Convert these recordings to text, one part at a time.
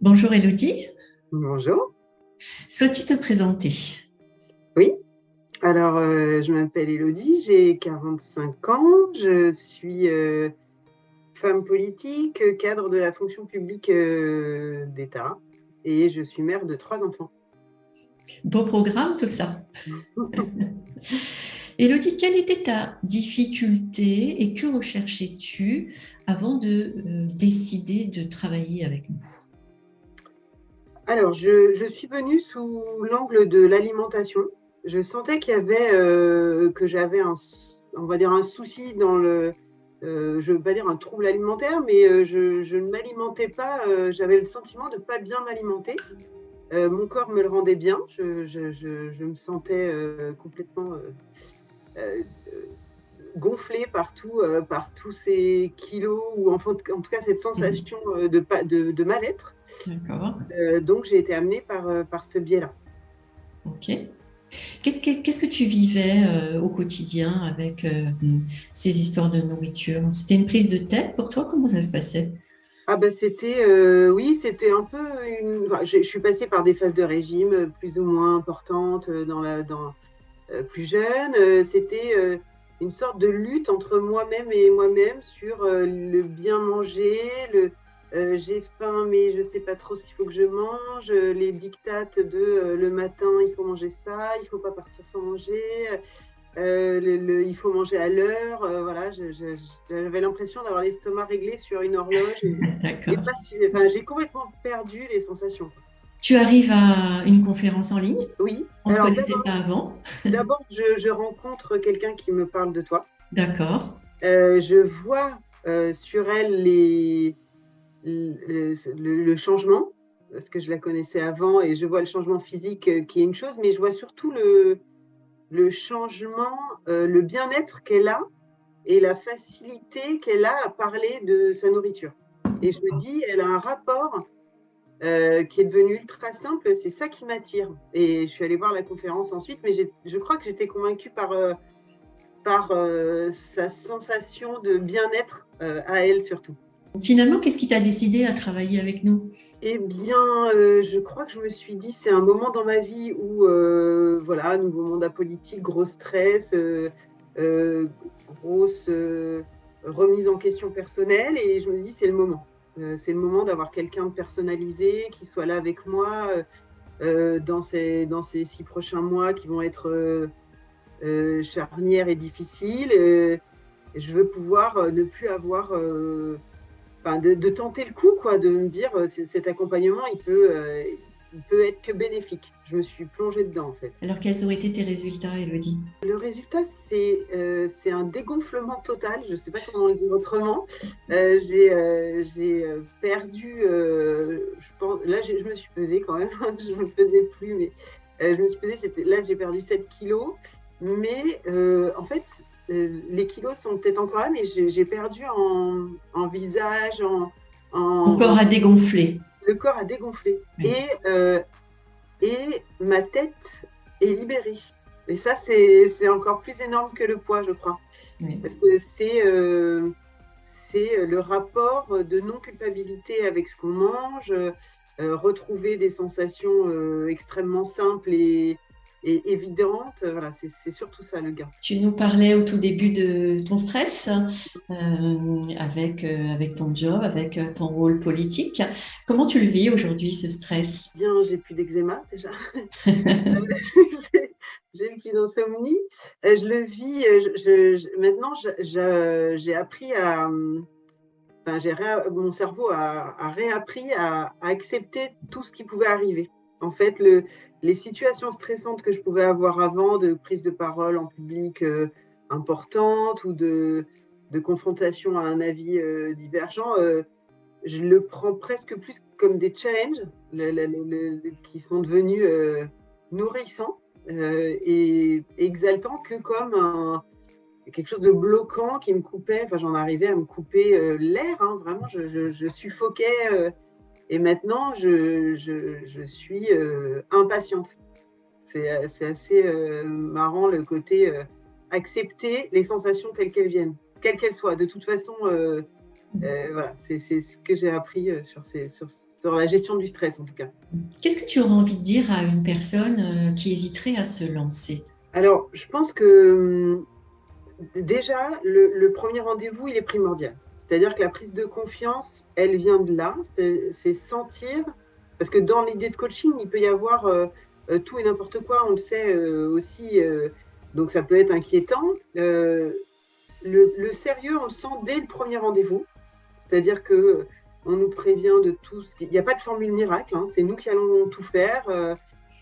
Bonjour Elodie, Bonjour. souhaites-tu te présenter? Oui, alors je m'appelle Élodie, j'ai 45 ans, je suis femme politique, cadre de la fonction publique d'État et je suis mère de 3 enfants. Beau programme tout ça. Elodie, quelle était ta difficulté et que recherchais-tu avant de décider de travailler avec nous? Alors, je suis venue sous l'angle de l'alimentation. Je sentais qu'il y avait, que j'avais on va dire un souci dans je ne veux pas dire un trouble alimentaire, mais je ne m'alimentais pas, j'avais le sentiment de ne pas bien m'alimenter. Mon corps me le rendait bien, je me sentais complètement euh, gonflée par tous ces kilos, ou en tout cas cette Mhm. sensation de mal-être. D'accord, Donc j'ai été amenée par ce biais-là. ok. Qu'est-ce que tu vivais au quotidien avec ces histoires de nourriture? C'était une prise de tête pour toi? Comment ça se passait? Ah bah c'était oui, c'était un peu enfin, je suis passée par des phases de régime plus ou moins importantes plus jeune. C'était une sorte de lutte entre moi-même et moi-même sur le bien manger, j'ai faim mais je sais pas trop ce qu'il faut que je mange, les dictates de le matin il faut manger ça, il faut pas partir sans manger, il faut manger à l'heure. Voilà, j'avais l'impression d'avoir l'estomac réglé sur une horloge et D'accord. pas enfin, j'ai complètement perdu les sensations. Tu arrives à une conférence en ligne? Oui, On ne se alors connaissait pas avant. d'abord je rencontre quelqu'un qui me parle de toi. D'accord. Je vois sur elle le changement, parce que je la connaissais avant et je vois le changement physique qui est une chose, mais je vois surtout le changement, le bien-être qu'elle a et la facilité qu'elle a à parler de sa nourriture. Et je me dis, elle a un rapport qui est devenu ultra simple, c'est ça qui m'attire. Et je suis allée voir la conférence ensuite, mais je crois que j'étais convaincue par sa sensation de bien-être à elle surtout. Finalement, qu'est-ce qui t'a décidé à travailler avec nous? Eh bien, je crois que je me suis dit, c'est un moment dans ma vie où, voilà, nouveau mandat politique, gros stress, euh, grosse remise en question personnelle, et je me dis, c'est le moment. C'est le moment d'avoir quelqu'un de personnalisé qui soit là avec moi dans ces 6 prochains mois qui vont être charnières et difficiles. Je veux pouvoir ne plus avoir enfin, de tenter le coup, quoi, de me dire cet accompagnement, il peut être que bénéfique. Je me suis plongée dedans, en fait. Alors, quels ont été tes résultats, Elodie? Le résultat, c'est un dégonflement total. Je ne sais pas comment le dire autrement. J'ai perdu, je pense, là, je me suis pesée quand même. Je ne me pesais plus, mais je me suis pesée. Là, j'ai perdu 7 kilos. Mais en fait, les kilos sont peut-être encore là, mais j'ai perdu en visage, Encore à dégonfler. le corps a dégonflé. Oui. Et ma tête est libérée. Et ça, c'est encore plus énorme que le poids, je crois. Oui. Parce que c'est le rapport de non-culpabilité avec ce qu'on mange, retrouver des sensations extrêmement simples et évidentes. Voilà, c'est surtout ça le gain. Tu nous parlais au tout début de ton stress avec ton job, avec ton rôle politique. Comment tu le vis aujourd'hui, ce stress? Bien, j'ai plus d'eczéma déjà. J'ai plus d'insomnie. Je le vis. Maintenant, j'ai appris à. Enfin, mon cerveau a réappris à accepter tout ce qui pouvait arriver. En fait, les situations stressantes que je pouvais avoir avant, de prise de parole en public importante ou de confrontation à un avis divergent, je le prends presque plus comme des challenges qui sont devenus nourrissants et exaltants que comme quelque chose de bloquant qui me coupait. Enfin, j'en arrivais à me couper l'air, hein, vraiment, je suffoquais. Et maintenant, je suis impatiente. C'est assez marrant le côté accepter les sensations telles qu'elles viennent, quelles qu'elles soient. De toute façon, voilà, c'est ce que j'ai appris sur la gestion du stress en tout cas. Qu'est-ce que tu aurais envie de dire à une personne qui hésiterait à se lancer? Alors, je pense que déjà, le premier rendez-vous, il est primordial. C'est-à-dire que la prise de confiance, elle vient de là. C'est sentir, parce que dans l'idée de coaching, il peut y avoir tout et n'importe quoi, on le sait aussi, donc ça peut être inquiétant. Le sérieux, on le sent dès le premier rendez-vous. C'est-à-dire que on nous prévient de tout. Il n'y a pas de formule miracle, hein, c'est nous qui allons tout faire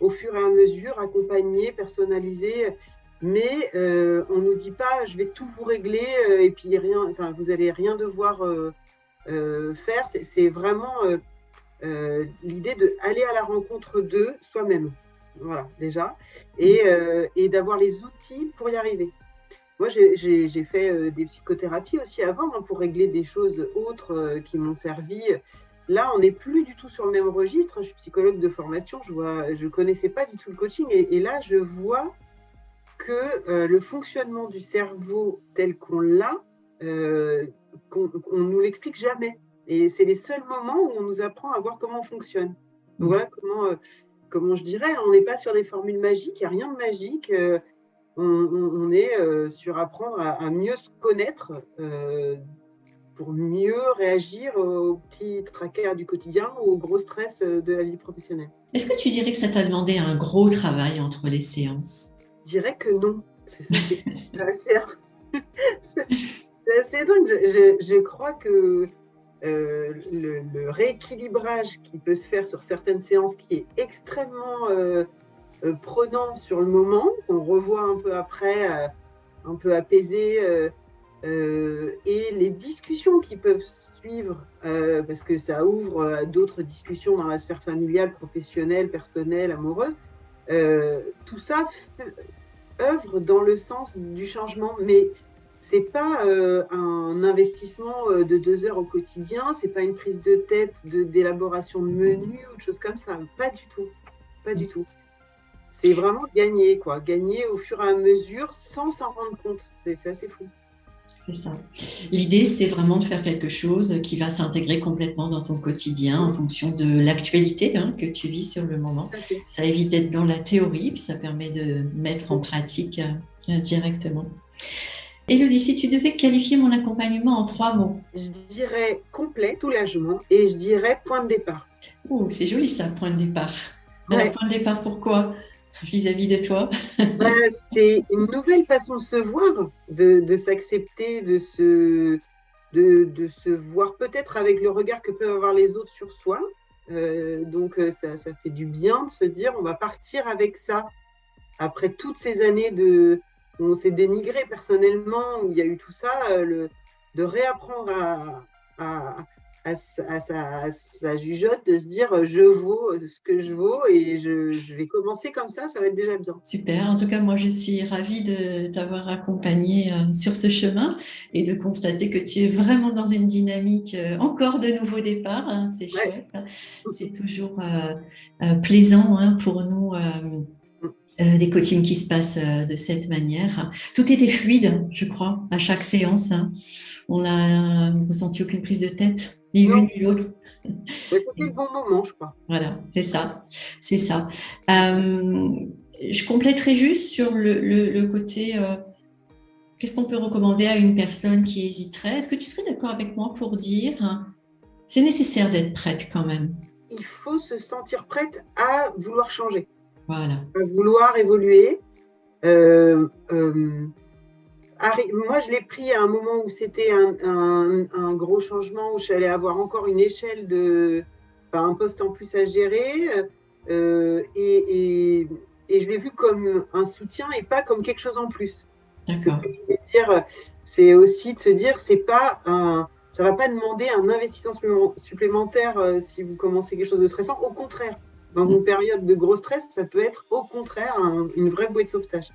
au fur et à mesure, accompagner, personnaliser. Mais on ne nous dit pas, je vais tout vous régler et puis rien, enfin, vous n'allez rien devoir faire. C'est vraiment l'idée d'aller à la rencontre de soi-même, voilà, déjà, et d'avoir les outils pour y arriver. Moi, j'ai fait des psychothérapies aussi avant pour régler des choses autres qui m'ont servi. Là, on n'est plus du tout sur le même registre. Je suis psychologue de formation, je ne connaissais pas du tout le coaching. Et là, je vois que le fonctionnement du cerveau tel qu'on l'a, qu'on ne nous l'explique jamais. Et c'est les seuls moments où on nous apprend à voir comment on fonctionne. Donc voilà comment je dirais, on n'est pas sur des formules magiques, il n'y a rien de magique. On est sur apprendre à mieux se connaître pour mieux réagir aux petits tracas du quotidien ou aux gros stress de la vie professionnelle. Est-ce que tu dirais que ça t'a demandé un gros travail entre les séances? Je dirais que non. C'est assez dingue. Je crois que le rééquilibrage qui peut se faire sur certaines séances, qui est extrêmement prenant sur le moment, qu'on revoit un peu après, un peu apaisé, et les discussions qui peuvent suivre, parce que ça ouvre à d'autres discussions dans la sphère familiale, professionnelle, personnelle, amoureuse, tout ça œuvre dans le sens du changement, mais c'est pas un investissement de 2 heures au quotidien, c'est pas une prise de tête d'élaboration de menus ou de choses comme ça, pas du tout, pas du tout. C'est vraiment gagner, quoi. Gagner au fur et à mesure sans s'en rendre compte. C'est assez fou. C'est ça. L'idée, c'est vraiment de faire quelque chose qui va s'intégrer complètement dans ton quotidien en fonction de l'actualité que tu vis sur le moment. Okay. Ça évite d'être dans la théorie, puis ça permet de mettre en pratique directement. Élodie, si tu devais qualifier mon accompagnement en 3 mots? Je dirais complet, soulagement, et je dirais point de départ. Oh, c'est joli ça, point de départ. Alors, point de départ, pourquoi vis-à-vis de toi? C'est une nouvelle façon de se voir, de s'accepter, de se voir peut-être avec le regard que peuvent avoir les autres sur soi. Donc ça fait du bien de se dire on va partir avec ça. Après toutes ces années où on s'est dénigré personnellement, où il y a eu tout ça, de réapprendre à sa jugeote, de se dire je vaux ce que je vaux et je vais commencer comme ça va être déjà bien. Super, en tout cas moi je suis ravie de t'avoir accompagnée sur ce chemin et de constater que tu es vraiment dans une dynamique encore de nouveau départ, hein, c'est chouette, c'est toujours plaisant pour nous des coachings qui se passent de cette manière. Tout était fluide, je crois, à chaque séance, hein. On n'a ressenti aucune prise de tête, ni l'une ni l'autre. C'était le bon moment, je crois. Voilà, c'est ça, c'est ça. Je compléterai juste sur le côté, qu'est-ce qu'on peut recommander à une personne qui hésiterait? Est-ce que tu serais d'accord avec moi pour dire, c'est nécessaire d'être prête quand même? Il faut se sentir prête à vouloir changer. Voilà. À vouloir évoluer. Moi, je l'ai pris à un moment où c'était un gros changement, où j'allais avoir encore une échelle un poste en plus à gérer, et je l'ai vu comme un soutien et pas comme quelque chose en plus. D'accord. C'est aussi de se dire, ça va pas demander un investissement supplémentaire si vous commencez quelque chose de stressant. Au contraire, dans une période de gros stress, ça peut être au contraire une vraie bouée de sauvetage.